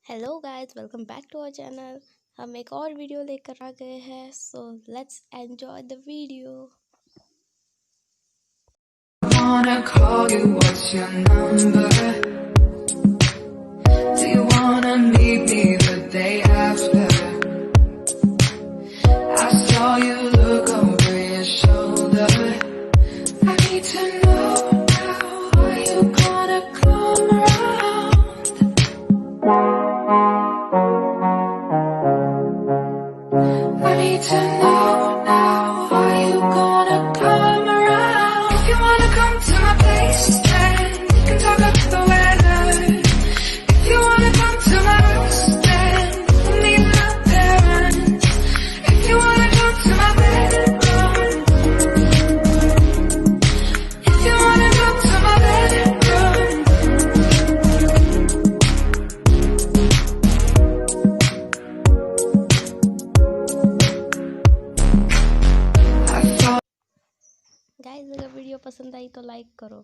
Hello guys, welcome back to our channel. हम एक और वीडियो लेकर आ गए हैं, so let's enjoy the video. Wanna call you, what's your number? Do you wanna meet me the day after? I saw you look over your shoulder. I need to know now, are you gonna come around? I need to know now, are you gonna come around? If you wanna come to my place, then we can talk about the weather. If you wanna come to my house, then we'll meet out there. And if you wanna come to my bedroom, if you wanna come to my bedroom. I thought guys, अगर video पसंद आई तो like करो।